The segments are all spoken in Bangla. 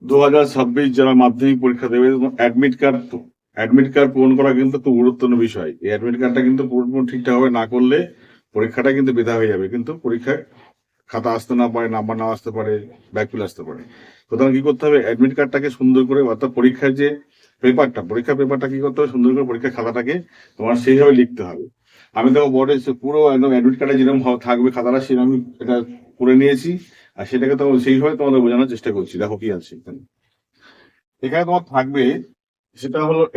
2026 যারা মাধ্যমিক পরীক্ষা দেবে, অ্যাডমিট কার্ড পূরণ করা কিন্তু খুব গুরুত্বপূর্ণ বিষয়। এই অ্যাডমিট কার্ডটা কিন্তু পূরণ ঠিকঠাকভাবে না করলে পরীক্ষাটা কিন্তু বৃথা হয়ে যাবে, কিন্তু পরীক্ষায় খাতা আসতে না পারে, নাম্বার না আসতে পারে, ব্যাকফিল আসতে পারে। সুতরাং কি করতে হবে, অ্যাডমিট কার্ডটাকে সুন্দর করে, অর্থাৎ পরীক্ষার যে পরীক্ষার পেপারটা কি করতে হবে, সুন্দর করে পরীক্ষার খাতাটাকে তোমার সেইভাবে লিখতে হবে। আমি দেখো বোর্ডে পুরো একদম অ্যাডমিট কার্ডে যেরকম থাকবে খাতাটা, সেরকম আমি এটা করে নিয়েছি, আর সেটাকে তো সেইভাবে তোমাদের বোঝানোর চেষ্টা করছি। দেখো কি আছে এখানে। এখানে তোমার থাকবে,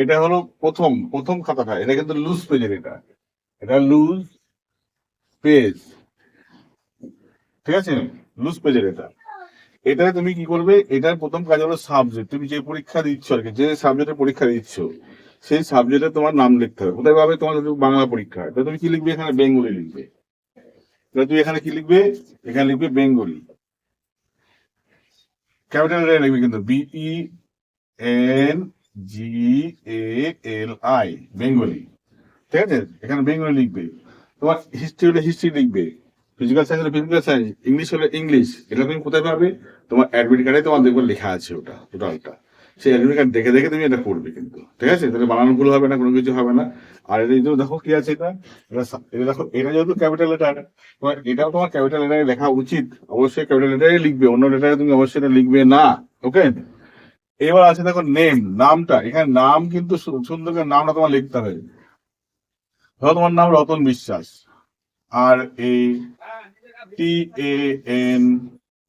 এটা হলো প্রথম প্রথম খাতাটা, এটা কিন্তু লুজ পেজের, এটা লুজ পেজ, ঠিক আছে, লুজ পেজের এটায় তুমি কি করবে, এটার প্রথম কাজ হলো সাবজেক্ট। তুমি যে পরীক্ষা দিচ্ছ আর কি, যে সাবজেক্টের পরীক্ষা দিচ্ছ সেই সাবজেক্টে তোমার নাম লিখতে হবে। কোথায় পাবে, তোমার যদি বাংলা পরীক্ষা হয়, তুমি কি লিখবে, এখানে বেঙ্গলি লিখবে। তুমি এখানে কি লিখবে, এখানে লিখবে বেঙ্গলি, ক্যাপিটাল লেটার লিখবে কিন্তু, BENGALI, বেঙ্গলি, ঠিক আছে। এখানে বেঙ্গলি লিখবে। তোমার হিস্ট্রি হলে হিস্ট্রি লিখবে, ফিজিক্যাল সায়েন্স হলে ফিজিক্যাল সায়েন্স, ইংলিশ হলে ইংলিশ। এটা তুমি কোথায় পাবে, তোমার অ্যাডমিট কার্ডে তোমার দেখবে লেখা আছে ওটা টোটালটা। সেই অ্যাডমিট কার্ড দেখে দেখে তুমি এটা করবে কিন্তু, ঠিক আছে। তাহলে বানান ভুল হবে না, কোনো কিছু হবে না। আর এটা যেহেতু দেখো কি আছে, এটা দেখো, এটা যেহেতু ক্যাপিটাল লেটার, তোমার এটাও তোমার ক্যাপিটাল লেটারে লেখা উচিত। অবশ্যই ক্যাপিটাল লেটারে লিখবে, অন্য লেটারে তুমি অবশ্যই এটা লিখবে না। ওকে। এবার আছে দেখো নেম, নামটা, এখানে নাম কিন্তু সুন্দর করে নামটা তোমার লিখতে হবে। ধরো তোমার নাম রতন বিশ্বাস, RATAN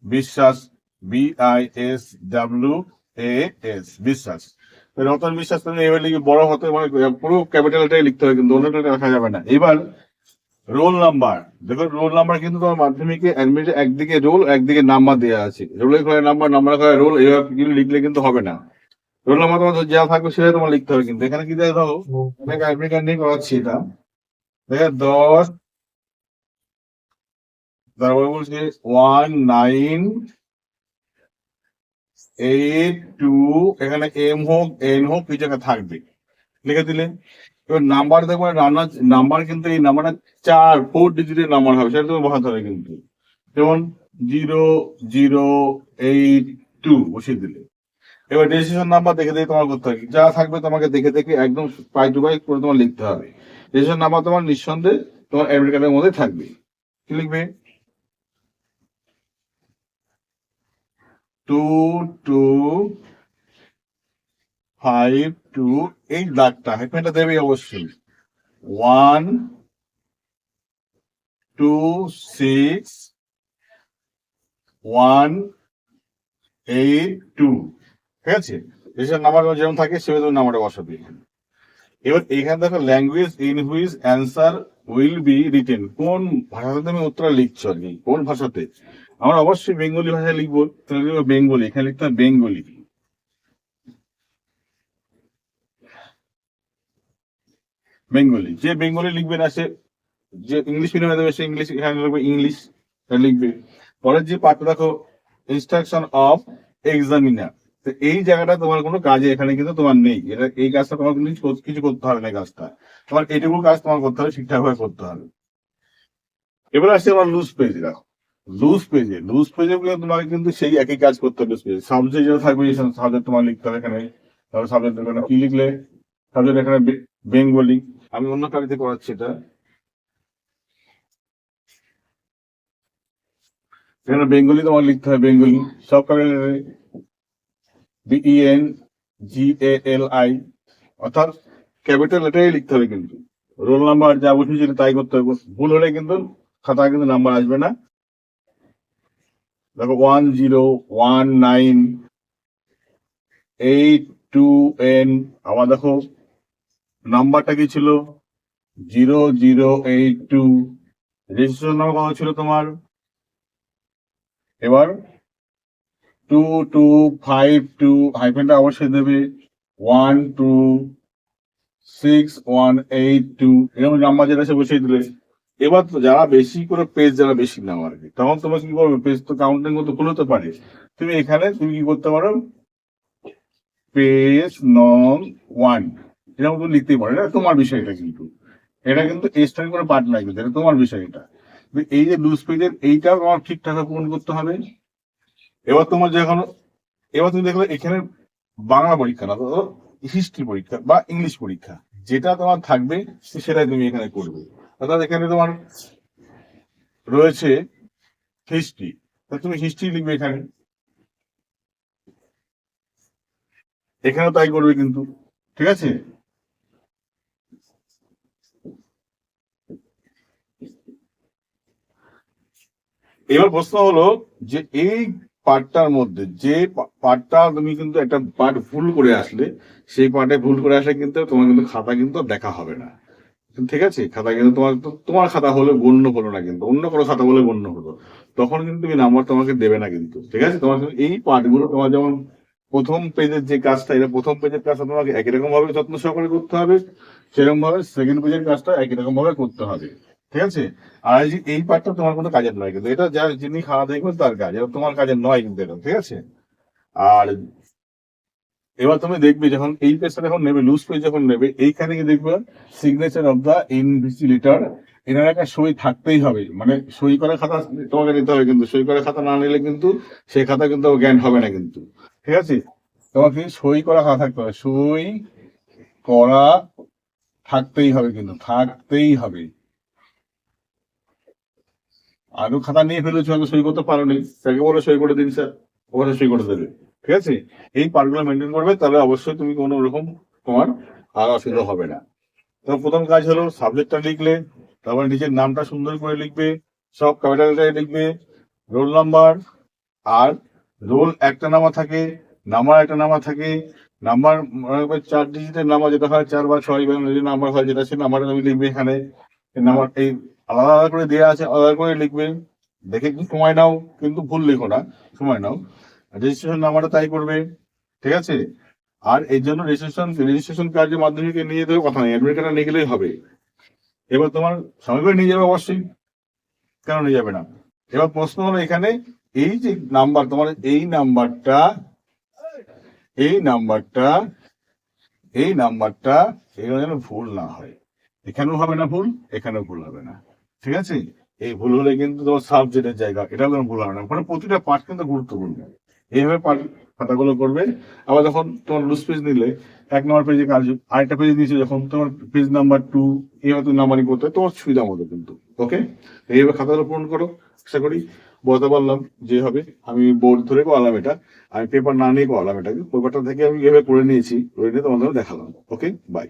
বিশ্বাস, BISWAS, বিশ্বাস। রতন বিশ্বাস তুমি এবার লিখে বড় হতে, মানে পুরো ক্যাপিটালটাই লিখতে হবে, কিন্তু অন্যটা লেখা যাবে না। এবার রোল নাম্বার, দেখো রোল নাম্বার কিন্তু তোমার মাধ্যমিকে অ্যাডমিটে একদিকে রোল, একদিকে নাম্বার দেওয়া আছে। রোলের ঘরে নাম্বার, নাম্বারের ঘরে রোল, এবার লিখলে কিন্তু হবে না। রোল নাম্বার তোমার যা থাকবে সেটাই তোমার লিখতে হবে। কিন্তু এখানে কি দেয় দেখো, অনেক অ্যাডমিট কার্ড নিয়ে করাচ্ছি এটা, দেখে 10, তারপরে বলছে 1982, এখানে এম হোক এন হোক কিছু একটা থাকবে, লিখে দিলে। এবার নাম্বার দেখবো, নাম্বার কিন্তু এই নাম্বারটা 4 ডিজিটের নাম্বার হবে, সেটা তুমি বসাতে হবে কিন্তু। যেমন 0082 বসিয়ে দিলে। এবার রেজিস্ট্রেশন নাম্বার দেখে দেখে তোমার করতে হবে, যা থাকবে তোমাকে দেখে দেখে একদম পাই টু পাই করে তোমার লিখতে হবে। রেজিস্ট্রেশন নাম্বার তোমার নিঃসন্দেহে তোমার অ্যাডমিট কার্ডের মধ্যে থাকবে। কি লিখবে, 2252, এই দাগটা হাইফেনটা দেবে অবশ্যই। 126182, ঠিক আছে। রেজিস্ট্রেশন নাম্বার যেমন থাকে সেভাবে তুমি নাম্বারটা বসাবে। এবার এখানে দেখো language in which answer will be written, কোন ভাষাতে তুমি উত্তর লিখছো আর কি, কোন ভাষাতে। আমরা অবশ্যই বেঙ্গলি ভাষায় লিখবো, তাহলে লিখবো বেঙ্গলি, এখানে লিখতে হবে বেঙ্গলি। বেঙ্গলি, যে বেঙ্গলি লিখবে না সে, যে ইংলিশ মিডিয়ামে দেবে সে ইংলিশ, এখানে লিখবে ইংলিশ লিখবে। পরের যে পার্টটা দেখো, ইনস্ট্রাকশন অফ এক্সামিনার, তো এই জায়গাটা তোমার কোনো কাজে এখানে কিন্তু তোমার নেই। এটা এই কাজটা তোমার কিন্তু কিছু করতে হবে না, কাজটা তোমার এইটুকু কাজ তোমার করতে হবে, ঠিকঠাক ভাবে করতে হবে। এবার আসছে আমার লুজ পেজ। দেখো লুজ পেজে তোমাকে কিন্তু সেই একই কাজ করতে হবে। লুজ পেজে সাবজেক্ট যেটা থাকবে, সাবজেক্ট তোমার লিখতে হবে এখানে। তারপর সাবজেক্ট এখানে কি লিখলে, সাবজেক্ট এখানে বেঙ্গলি। আমি অন্য কালিতে করাচ্ছি এটা, এখানে বেঙ্গলি তোমার লিখতে হবে, বেঙ্গলি সব ক্যাপিটালে, BENGALI, অর্থাৎ ক্যাপিটাল লেটারেই লিখতে হবে কিন্তু। রোল নাম্বার যা বসেছিল তাই করতে হবে, ভুল হলে কিন্তু খাতায় কিন্তু নাম্বার আসবে না। দেখো 101982N, আবার দেখো নাম্বারটা কি ছিল, 0082, রেজিস্ট্রেশন নাম্বার কত ছিল তোমার। এবার 2252, হাইফেনটা অবশ্যই দেবে, 126182, এরকম নাম্বার যেটা সে বসিয়ে দিলে। এবার তো যারা বেশি করে পেজ, যারা বেশি নাও আর কি, তখন তোমার কি করবে, পেজ তো কাউন্টিং মতো খুলতে পারে। তুমি এখানে তুমি কি করতে পারো, পেজ নং 1 এরকম তুমি লিখতেই পারো, এটা তোমার বিষয়। এটা কিন্তু এটা কিন্তু এক্সট্রা করে পার্ট লাগবে, এটা তোমার বিষয়। এটা এই যে লুজ পেজের এইটাও তোমার ঠিকঠাক পূরণ করতে হবে। এবার তোমার যখন এবার তুমি দেখলে এখানে বাংলা পরীক্ষা না, ধরো হিস্ট্রি পরীক্ষা বা ইংলিশ পরীক্ষা, যেটা তোমার থাকবে সেটাই তুমি এখানে করবে। অর্থাৎ এখানে তোমার রয়েছে হিস্ট্রি, তুমি হিস্ট্রি লিখবে এখানে, এখানেও তাই করবে কিন্তু, ঠিক আছে। এবার প্রশ্ন হলো যে এই পার্টটার মধ্যে যে পার্টটা তুমি কিন্তু একটা পার্ট ভুল করে আসলে, সেই পার্টে ভুল করে আসলে কিন্তু তোমার কিন্তু খাতা কিন্তু দেখা হবে না, ঠিক আছে। খাতা কিন্তু তোমার খাতা হলে গণ্য হলো না, কিন্তু অন্য কোনো খাতা বলে গণ্য হলো, তখন কিন্তু তুমি নাম্বার তোমাকে দেবে না কিন্তু, ঠিক আছে। তোমার কিন্তু এই পার্টগুলো তোমার যেমন প্রথম পেজের যে কাজটা, এটা প্রথম পেজের কাজটা তোমাকে একই রকম ভাবে যত্ন সহকারে করতে হবে, সেরকম ভাবে সেকেন্ড পেজের কাজটা একই রকম ভাবে করতে হবে, ঠিক আছে। আর এই যে এই পার্টটা তোমার কোনো কাজের নয় কিন্তু, এটা যা যিনি খাওয়া দেখবেন তার কাজ, এটা তোমার কাজের নয় কিন্তু এটা, ঠিক আছে। আর এবার তুমি দেখবে যখন এই পেজটা যখন নেবে, লুজ পেজ যখন নেবে, এইখানে গিয়ে দেখবে সিগনেচার অফ দা ইনভিজিলেটর, এনার একটা সই থাকতেই হবে, মানে সই করা খাতা তোমাকে নিতে হবে, কিন্তু সই করা খাতা না নিলে কিন্তু সেই খাতা কিন্তু জ্ঞান হবে না কিন্তু, ঠিক আছে। তোমাকে সই করা খাতা থাকতে হবে, সই করা থাকতেই হবে কিন্তু, থাকতেই হবে। আরো খাতা নিয়ে ফেলেছো, হয়তো সই করতে পারো নি, তাকে বলে সই করে দিন স্যার, ওখানে সই করে দেবে, ঠিক আছে। এই পার্টগুলো মেনটেন করবে, তাহলে অবশ্যই তুমি কোনো রকম তোমার আর অসুবিধা হবে না। তো প্রথম কাজ হলো সাবজেক্টটা লিখলে, তারপর নিজের নামটা সুন্দর করে লিখবে, সব ক্যাপিটাল লিখবে, রোল নাম্বার, আর রোল একটা নামা থাকে, নাম্বার একটা নামা থাকে, নাম্বার 4 ডিজিটের নাম্বার যেটা হয় 4 বা 6 বা যে নাম্বার হয় যেটা, সে নাম্বারটা তুমি লিখবে এখানে। নাম্বার এই আলাদা আলাদা করে দেওয়া আছে, আলাদা করে লিখবে, দেখে একটু সময় নাও, কিন্তু ভুল লিখো না, সময় নাও। রেজিস্ট্রেশন নাম্বারটা তাই করবে, ঠিক আছে। আর এই জন্য রেজিস্ট্রেশন কার্ডের মাধ্যমে নিয়ে যেতে হবে কথা নেই, অ্যাডমিট কার্ডটা নিয়ে গেলেই হবে। এবার তোমার সময় করে নিয়ে যাবে অবশ্যই, কেন নিয়ে যাবে না। এবার প্রশ্ন হলো এখানে এই যে নাম্বার, তোমার এই নাম্বারটা, এই নাম্বারটা, এই নাম্বারটা এখানে যেন ভুল না হয়, এখানেও হবে না ভুল, এখানেও ভুল হবে না, ঠিক আছে। এই ভুল হলে কিন্তু তোমার সাবজেক্টের জায়গা, এটাও যেন ভুল হবে না, মানে প্রতিটা পার্ট কিন্তু গুরুত্বপূর্ণ, এইভাবে পার্ট খাতাগুলো করবে। আবার যখন তোমার লুজ পেজ নিলে, 1 নম্বর পেজে কাজ, আরেকটা পেজে নিয়েছে যখন তোমার পেজ নাম্বার 2, এইভাবে তুমি নাম্বারিং করতে হয় তোমার সুবিধা মতো কিন্তু, ওকে। এইভাবে খাতাগুলো পূরণ করো, আশা করি বলতে পারলাম যে হবে। আমি বোর্ড ধরে করলাম এটা, আমি পেপার না নিয়ে করলাম, এটাকে পেপারটা থেকে আমি এভাবে করে নিয়েছি, করে নিয়ে তোমাদের দেখালাম, ওকে, বাই।